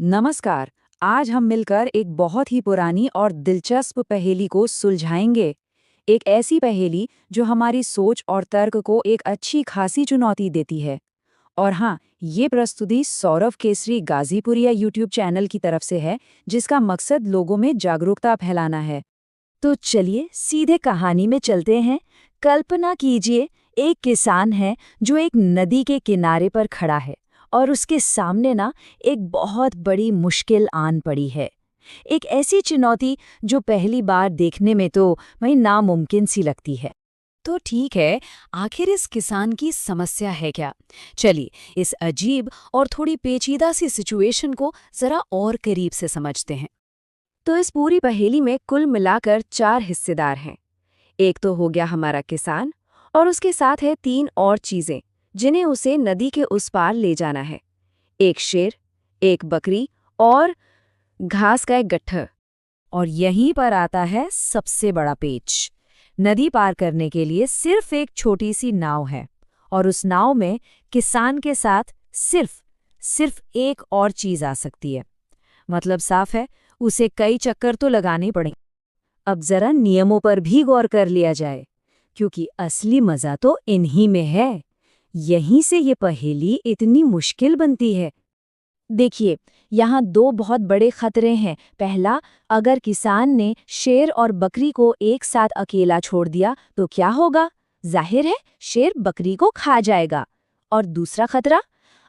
नमस्कार। आज हम मिलकर एक बहुत ही पुरानी और दिलचस्प पहेली को सुलझाएंगे। एक ऐसी पहेली जो हमारी सोच और तर्क को एक अच्छी खासी चुनौती देती है। और हाँ, ये प्रस्तुति सौरभ केसरी गाजीपुरिया यूट्यूब चैनल की तरफ से है, जिसका मकसद लोगों में जागरूकता फैलाना है। तो चलिए सीधे कहानी में चलते हैं। कल्पना कीजिए, एक किसान है जो एक नदी के किनारे पर खड़ा है और उसके सामने ना एक बहुत बड़ी मुश्किल आन पड़ी है। एक ऐसी चुनौती जो पहली बार देखने में तो वही नामुमकिन सी लगती है। तो ठीक है, आखिर इस किसान की समस्या है क्या? चलिए इस अजीब और थोड़ी पेचीदा सी सिचुएशन को जरा और करीब से समझते हैं। तो इस पूरी पहेली में कुल मिलाकर 4 हिस्सेदार हैं। एक तो हो गया हमारा किसान, और उसके साथ है 3 और चीजें जिन्हें उसे नदी के उस पार ले जाना है। एक शेर, एक बकरी और घास का एक गट्ठर। और यहीं पर आता है सबसे बड़ा पेच। नदी पार करने के लिए सिर्फ एक छोटी सी नाव है, और उस नाव में किसान के साथ सिर्फ एक और चीज आ सकती है। मतलब साफ है, उसे कई चक्कर तो लगाने पड़े। अब जरा नियमों पर भी गौर कर लिया जाए, क्योंकि असली मजा तो इन्हीं में है। यहीं से ये पहेली इतनी मुश्किल बनती है। देखिए, यहाँ 2 बहुत बड़े खतरे हैं। पहला, अगर किसान ने शेर और बकरी को एक साथ अकेला छोड़ दिया तो क्या होगा? जाहिर है, शेर बकरी को खा जाएगा। और दूसरा खतरा,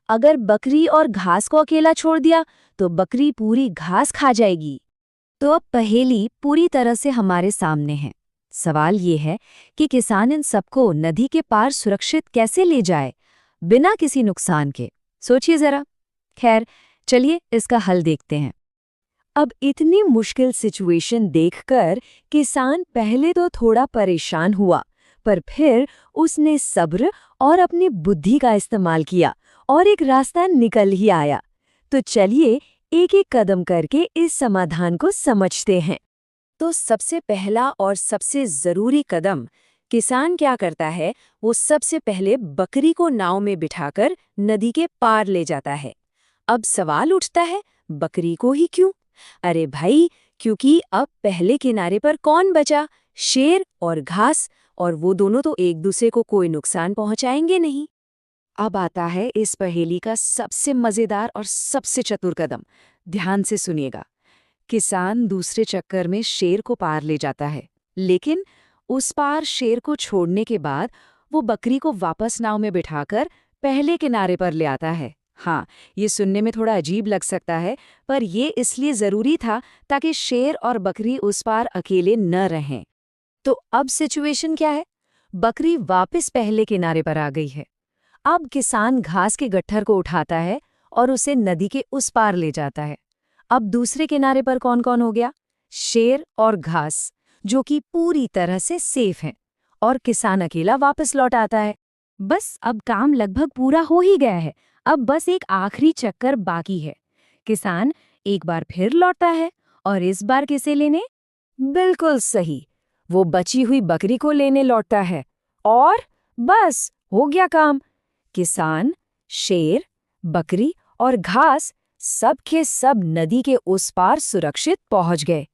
अगर बकरी और घास को अकेला छोड़ दिया तो बकरी पूरी घास खा जाएगी। तो अब पहेली पूरी तरह से हमारे सामने है। सवाल ये है कि किसान इन सबको नदी के पार सुरक्षित कैसे ले जाए, बिना किसी नुकसान के। सोचिए जरा। खैर, चलिए इसका हल देखते हैं। अब इतनी मुश्किल सिचुएशन देखकर किसान पहले तो थोड़ा परेशान हुआ, पर फिर उसने सब्र और अपनी बुद्धि का इस्तेमाल किया और एक रास्ता निकल ही आया। तो चलिए एक एक कदम करके इस समाधान को समझते हैं। तो सबसे पहला और सबसे जरूरी कदम किसान क्या करता है, वो सबसे पहले बकरी को नाव में बिठाकर नदी के पार ले जाता है। अब सवाल उठता है, बकरी को ही क्यों? अरे भाई, क्योंकि अब पहले किनारे पर कौन बचा? शेर और घास, और वो दोनों तो एक दूसरे को कोई नुकसान पहुंचाएंगे नहीं। अब आता है इस पहेली का सबसे मजेदार और सबसे चतुर कदम। ध्यान से सुनिएगा। किसान दूसरे चक्कर में शेर को पार ले जाता है, लेकिन उस पार शेर को छोड़ने के बाद वो बकरी को वापस नाव में बिठाकर पहले किनारे पर ले आता है। हाँ, ये सुनने में थोड़ा अजीब लग सकता है, पर ये इसलिए जरूरी था ताकि शेर और बकरी उस पार अकेले न रहें। तो अब सिचुएशन क्या है? बकरी वापस पहले किनारे पर आ गई है। अब किसान घास के गट्ठर को उठाता है और उसे नदी के उस पार ले जाता है। अब दूसरे किनारे पर कौन कौन हो गया? शेर और घास, जो कि पूरी तरह से सेफ हैं, और किसान अकेला वापस लौट आता है। बस अब काम लगभग पूरा हो ही गया है। अब बस एक आखिरी चक्कर बाकी है। किसान एक बार फिर लौटता है, और इस बार किसे लेने? बिल्कुल सही, वो बची हुई बकरी को लेने लौटता है। और बस हो गया काम। किसान, शेर, बकरी और घास सब के सब नदी के उस पार सुरक्षित पहुंच गए।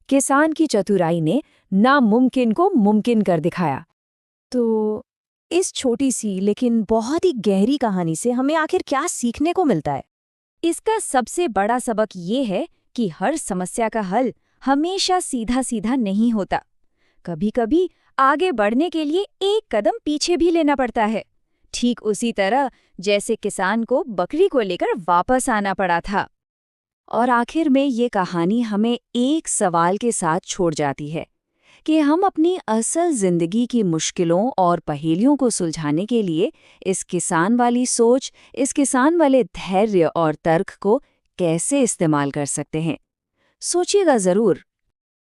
किसान की चतुराई ने नामुमकिन को मुमकिन कर दिखाया। तो इस छोटी सी लेकिन बहुत ही गहरी कहानी से हमें आखिर क्या सीखने को मिलता है? इसका सबसे बड़ा सबक ये है कि हर समस्या का हल हमेशा सीधा सीधा नहीं होता। कभी-कभी आगे बढ़ने के लिए एक कदम पीछे भी लेना पड़ता है। ठीक उसी तरह जैसे किसान को बकरी को लेकर वापस आना पड़ा था। और आखिर में ये कहानी हमें एक सवाल के साथ छोड़ जाती है कि हम अपनी असल जिंदगी की मुश्किलों और पहेलियों को सुलझाने के लिए इस किसान वाली सोच, इस किसान वाले धैर्य और तर्क को कैसे इस्तेमाल कर सकते हैं। सोचिएगा जरूर।